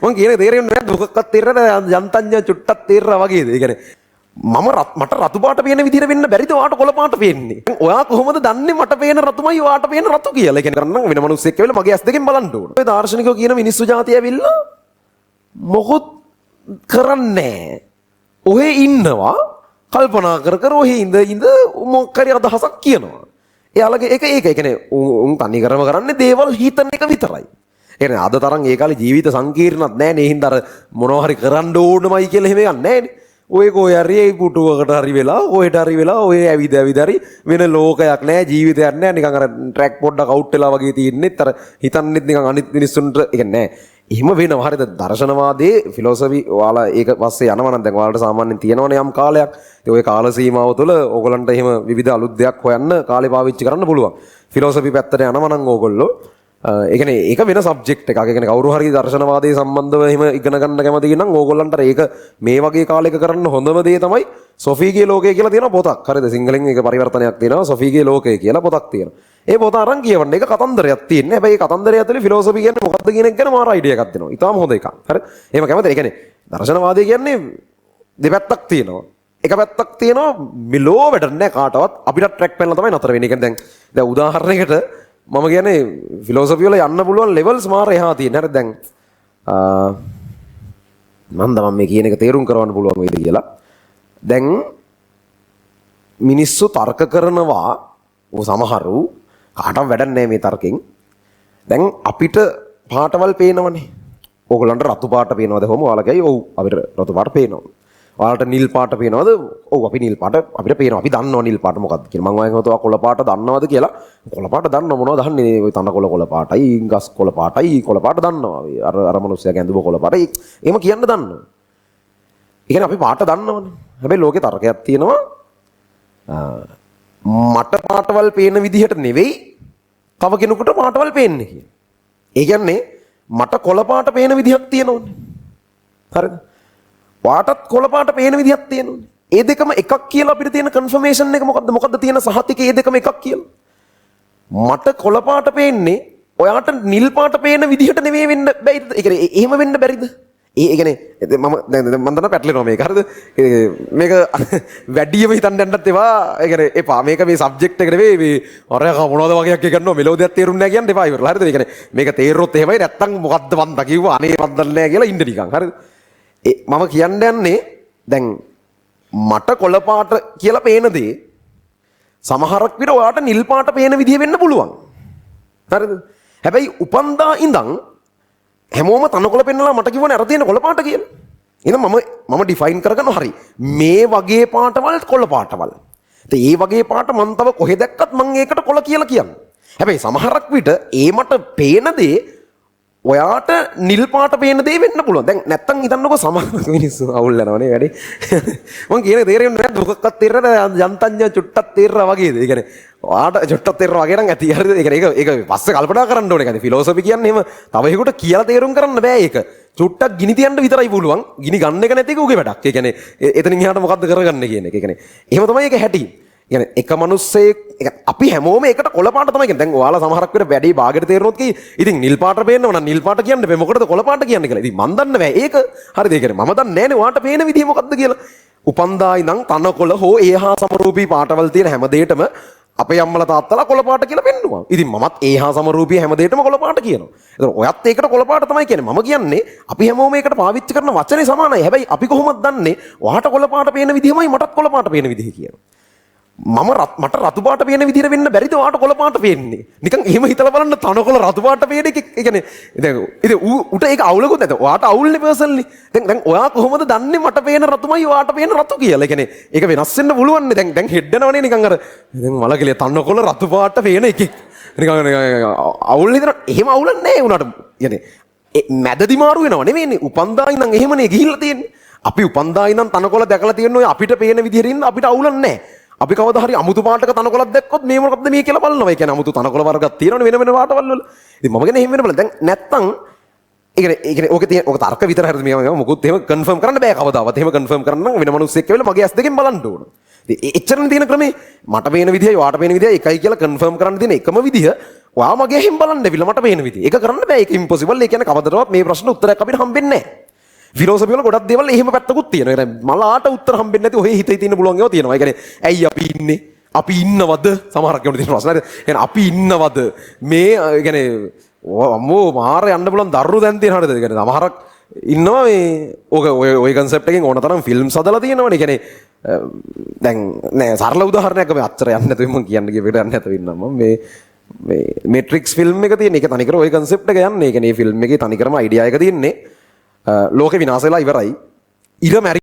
මම කියන තේරෙන්නේ නැහැ දුකක්වත් තේරෙන්නේ යන්තඤ්ඤ චුට්ටක් තේරෙනවා වගේද? ඒ කියන්නේ මට රතු පාට පේන විදිහට වෙන්න බැරිද ඔයාට කොළ පාට පේන්නේ? ඔයා කොහොමද දන්නේ මට පේන රතුමයි ඔයාට පේන රතු කියලා? ඒ කියන්නේ කරන්න වෙන මිනිස්සෙක් කියලා මගේ ඇස් දෙකෙන් බලන්න ඕන. ඔය දාර්ශනිකයෝ කියන මිනිස්සු జాතිය ඇවිල්ලා මොකොත් කරන්නේ ඔහෙ ඉන්නවා කල්පනා කර ඔහෙ ඉඳ මොකක් හරි අදහසක් කියනවා. එයාලගේ ඒක ඒ කියන්නේ උන් තනි කරම කරන්නේ දේවල් හිතන එක විතරයි. ඒ කියන්නේ අද තරම් ඒ කාලේ ජීවිත සංකීර්ණත් නැහැ නේ. හින්දා අර මොනවා හරි කරන්න ඕනමයි කියලා එහෙම එකක් නැහැ නේ. ඔය කොයි හරි පුටුවකට හරි වෙලා ඔහෙට හරි වෙලා ඔය ඇවිද හරි වෙන ලෝකයක් නැහැ ජීවිතයක් නැහැ. නිකන් අර ට්‍රැක් පොඩ්ඩක් අවුට් වෙලා වගේ තියෙන්නෙත් අර හිතන්නෙත් නිකන් අනිත් මිනිස්සුන්ට ඒ කියන්නේ නැහැ. එහෙම වෙනවා. හරිද? දර්ශනවාදයේ ෆිලොසොෆි ඔයාලා ඒක පස්සේ යනවා නම් දැන් ඔයාලට සාමාන්‍යයෙන් තියෙනවනේ යම් කාලයක්. ඉතින් ওই කාල සීමාව තුළ ඕගොල්ලන්ට එහෙම විවිධ අලුත් දෙයක් හොයන්න කාලේ පාවිච්චි කරන්න පුළුවන්. ෆිලොසොෆි පැත්තට යනවා නම් ඕගොල්ලෝ ඒ කියන්නේ ඒක වෙන සබ්ජෙක්ට් එකක්. ඒ කියන්නේ කවුරු හරි දර්ශනවාදයේ සම්බන්ධව එහෙම ඉගෙන ගන්න කැමති නම් ඕගොල්ලන්ට ඒක මේ වගේ කාලයක කරන්න හොඳම දේ තමයි සොෆීගේ ලෝකය කියලා තියෙන පොතක්. හරිද? සිංහලෙන් ඒක පරිවර්තනයක් තියෙනවා සොෆීගේ ලෝකය කියලා පොතක් තියෙනවා. ඒ පොත අරන් කියවන්න. ඒක කතන්දරයක් තියෙන්නේ. හැබැයි ඒ කතන්දරය ඇතුලේ ෆිලොසොෆි කියන්නේ මොකක්ද කියන එක ගැන මාර අයිඩියා එකක් දෙනවා. ඊටාම හොඳ එකක්. හරි? එහෙම කැමතිද? ඒ කියන්නේ දර්ශනවාදය කියන්නේ දෙපැත්තක් තියෙනවා. එක පැත්තක් තියෙනවා මිලෝ වැඩ නැහැ කාටවත්. අපිට ට්‍රැක් පෙන්නලා තමයි නතර වෙන්නේ. ඒ කියන්නේ දැන් උදාහරණයකට මම කියන්නේ ෆිලොසොෆි වල යන්න පුළුවන් ලෙවල්ස් මාර එහා තියෙන. හරි දැන් මම මේ කියන එක තේරුම් කරවන්න පුළුවන් වේද කියලා. දැන් මිනිස්සු තර්ක කරනවා සමහරු කාටවත් වැඩක් නැහැ මේ තර්කෙන්. දැන් අපිට පාටවල් පේනවනේ. ඕගොල්ලන්ට රතු පාට පේනවද? කොහොම ඔයාලා කියයි ඔව් අපිට රතු පාට පේනවා. ඔයාලට නිල් පාට පේනවද? ඔව් අපි නිල් පාට අපිට පේනවා. අපි දන්නවා නිල් පාට මොකක්ද කියලා. මම වයින් හිතුවා කොළ පාට දන්නවද කියලා. කොළ පාට දන්නව මොනවද දන්නේ? ඔය තනකොළ කොළ පාටයි, ගස් කොළ පාටයි, කොළ පාට දන්නවා. අර මිනිස්සයා ගැඳුම කොළ පාටයි. එහෙම කියන්න දන්නවා. ඒ කියන්නේ අපි පාට දන්නවනේ. හැබැයි ලෝකේ තර්කයක් තියෙනවා. මට පාටවල් පේන විදිහට නෙවෙයි තව කෙනෙකුට පාටවල් පේන්නේ කියලා. ඒ කියන්නේ මට කොළ පාට පේන විදිහක් තියෙනවනේ. හරිද? වාටත් කොළ පාට පේන විදිහක් තියෙනවනේ. ඒ දෙකම එකක් කියලා අපිට තියෙන කන්ෆර්මේෂන් එක මොකද්ද? මොකද්ද තියෙන සහතිකය ඒ දෙකම එකක් කියලා? මට කොළ පාට පේන්නේ ඔයාට නිල් පාට පේන විදිහට නෙවෙයි වෙන්න බැයිද? ඒ කියන්නේ එහෙම වෙන්න බැරිද? ඒ කියන්නේ මම දන්න පැටලෙනවා මේක. හරිද? මේක වැඩියම හිතන්න යන්නත් එපා. ඒ කියන්නේ එපා. මේක මේ සබ්ජෙක්ට් එක නෙවෙයි මේ අර මොනවද වගේක් කියනවා මෙලෝදියක් තේරුන්නේ නැහැ කියන්න එපා ඉවරලා. හරිද? ඒ කියන්නේ මේක තේරුනොත් එහෙමයි නැත්තම් මොකද්ද මන්ද කිව්වා අනේ මන් දන්නේ නැහැ කියලා ඉන්න නිකන්. හරිද? මම කියන්න යන්නේ දැන් මට කොළ පාට කියලා පේන දේ සමහරක් විට ඔයාට නිල් පාට පේන විදිහ වෙන්න පුළුවන්. හරිද? හැබැයි උපන්දා ඉඳන් හැමෝම තනකොළ පෙන්නලා මට කිව්වනේ අර තියෙන කොළ පාට කියලා. එහෙනම් මම ඩිෆයින් කරගන්නවා හරි. මේ වගේ පාටවල් කොළ පාටවල්. ඒ වගේ පාට මම තව කොහෙ දැක්කත් මම ඒකට කොළ කියලා කියන්නේ. හැබැයි සමහරක් විට ඒ මට පේන දේ ඔයාට නිල් පාට පේන දේ වෙන්න පුළුවන්. දැන් නැත්තම් හිතන්නකෝ සමහර මිනිස්සු අවුල් යනවනේ වැඩි. මම කියන තේරෙන්නේ නැහැ දුකක්වත් තේරෙන්නේ යන්තඤ්ඤ චුට්ටක් තේරෙනවා වගේද. ඒ කියන්නේ ඔයාට චුට්ටක් තේරෙනවා වගේ නම් ඇති. හරිද? ඒ කියන්නේ ඒක පස්සේ කල්පනා කරන්න ඕනේ. ඒ කියන්නේ ෆිලොසොෆි කියන්නේ එහෙම තව එකෙකුට කියලා තේරුම් කරන්න බෑ ඒක. චුට්ටක් ගිනි තියන්න විතරයි පුළුවන්. ගිනි ගන්න එක නැති එක උගේ වැඩක්. ඒ කියන්නේ එතනින් එහාට මොකද්ද කරගන්නේ කියන එක. ඒ කියන්නේ එහෙම තමයි ඒක හැටි. يعني එක මිනිස්සෙක් අපි හැමෝම එකට කොළ පාට තමයි කියන්නේ. දැන් ඔයාලා සමහරක් වෙලට වැඩි භාගයට තේරෙනොත් කි ඉතින් නිල් පාට පේන්නව නම් නිල් පාට කියන්න බෑ. මොකටද කොළ පාට කියන්නේ කියලා. ඉතින් මන් දන්නේ නැහැ ඒක. හරිද? ඒ කියන්නේ මම දන්නේ නැහැනේ ඔයාට පේන විදිහ මොකද්ද කියලා. උපන්දා ඉඳන් තනකොළ හෝ ඒහා සමරූපී පාටවල් තියෙන හැම දෙයකම අපේ අම්මලා තාත්තලා කොළ පාට කියලා පෙන්නුවා. ඉතින් මමත් ඒහා සමරූපී හැම දෙයකම කොළ පාට කියනවා. ඒතර ඔයත් ඒකට කොළ පාට තමයි කියන්නේ. මම කියන්නේ අපි හැමෝම ඒකට පාවිච්චි කරන වචනේ සමානයි. හැබැයි අපි කොහොමද දන්නේ ඔයාට කොළ පාට පේන විදිහමයි මටත් කොළ පාට පේන විදිහ කියලා. මට රතු පාට පේන විදිහට වෙන්න බැරිද ඔයාට කොළ පාට පේන්නේ? නිකන් එහෙම හිතලා බලන්න තනකොළ රතු පාට පේන එක ඒ කියන්නේ දැන් ඉතින් උට ඒක අවුලකුත් නැත. ඔයාට අවුල්නේ පර්සනලි. දැන් ඔයා කොහොමද දන්නේ මට පේන රතුමයි ඔයාට පේන රතු කියලා? ඒ කියන්නේ ඒක වෙනස් වෙන්න පුළුවන් නේ. දැන් හෙඩ්ඩනවනේ නිකන් අර දැන් මලකලිය තනකොළ රතු පාට පේන එකෙක්. නිකන් අවුල් හිතන එහෙම අවුලක් නැහැ උනාට. කියන්නේ මැදදි මාරු වෙනව නෙවෙයිනේ. උපන්දා ඉඳන් එහෙමනේ ගිහිල්ලා තියෙන්නේ. අපි උපන්දා ඉඳන් තනකොළ දැකලා තියෙන ඔය අපිට පේන විදිහට ඉන්න අපිට අවුලක් නැහැ. අපි කවදා හරි අමුතු පාටක තනකොළක් දැක්කොත් මේ මොකක්ද මේ කියලා බලනවා. ඒ කියන්නේ අමුතු තනකොළ වර්ගයක් තියෙනවනේ වෙන වෙන පාටවල් වල. ඉතින් මම කියන්නේ එහෙම වෙන බලන්න. දැන් නැත්තම් ඒ කියන්නේ ඕකේ තියෙන ඕක තර්ක විතර හරිද මේ මොකුත් එහෙම කන්ෆර්ම් කරන්න බෑ කවදාවත්. එහෙම කන්ෆර්ම් කරන්න නම් වෙන මිනිස්සෙක් කියලා මගේ ඇස් දෙකෙන් බලන්න ඕන. ඉතින් එච්චරනේ තියෙන ක්‍රමේ. මට පේන විදිහයි ඔයාට පේන විදිහයි එකයි කියලා කන්ෆර්ම් කරන්න තියෙන එකම විදිහ ඔයා මගේ හිම් බලන්න විල මට පේන විදිහ. ඒක කරන්න බෑ. ඒක ඉම්පොසිබල්. ඒ කියන්නේ කවදාවත් මේ ප්‍රශ්න උත්තරයක් අපිට හම්බෙන්නේ නැහැ. ෆිලොසොෆි වල ගොඩක් දේවල් එහෙම පැත්තකුත් තියෙනවා. ඒ කියන්නේ මලාට උත්තර හම්බෙන්නේ නැති ඔය හිතේ තියෙන පුළුවන් ඒවා තියෙනවා. ඒ කියන්නේ ඇයි අපි ඉන්නේ? අපි ඉන්නවද? සමහරක් කියන්න තියෙන ප්‍රශ්න. ඒ කියන්නේ අපි ඉන්නවද? මේ ඒ කියන්නේ අම්මෝ මාර යන්න පුළුවන් දරුණු දැන් තියෙන හරියද? ඒ කියන්නේ සමහරක් ඉන්නවා මේ ඔය කන්සෙප්ට් එකෙන් ඕන තරම් ෆිල්ම්ස් හදලා තියෙනවනේ. ඒ කියන්නේ දැන් නෑ සරල උදාහරණයක් අපි අච්චර යන්නේ නැතුව මම කියන්න ගියේ යන්නේ නැතුව ඉන්නම් මම මේ මේට්‍රික්ස් ෆිල්ම් එක තියෙන එක තනිකර ওই කන්සෙප්ට් එක යන්නේ. ඒ කියන්නේ මේ ෆිල්ම් එකේ තනිකරම අයිඩියා එක තියෙන්නේ ලෝකේ විනාශ වෙලා ඉවරයි. ඉර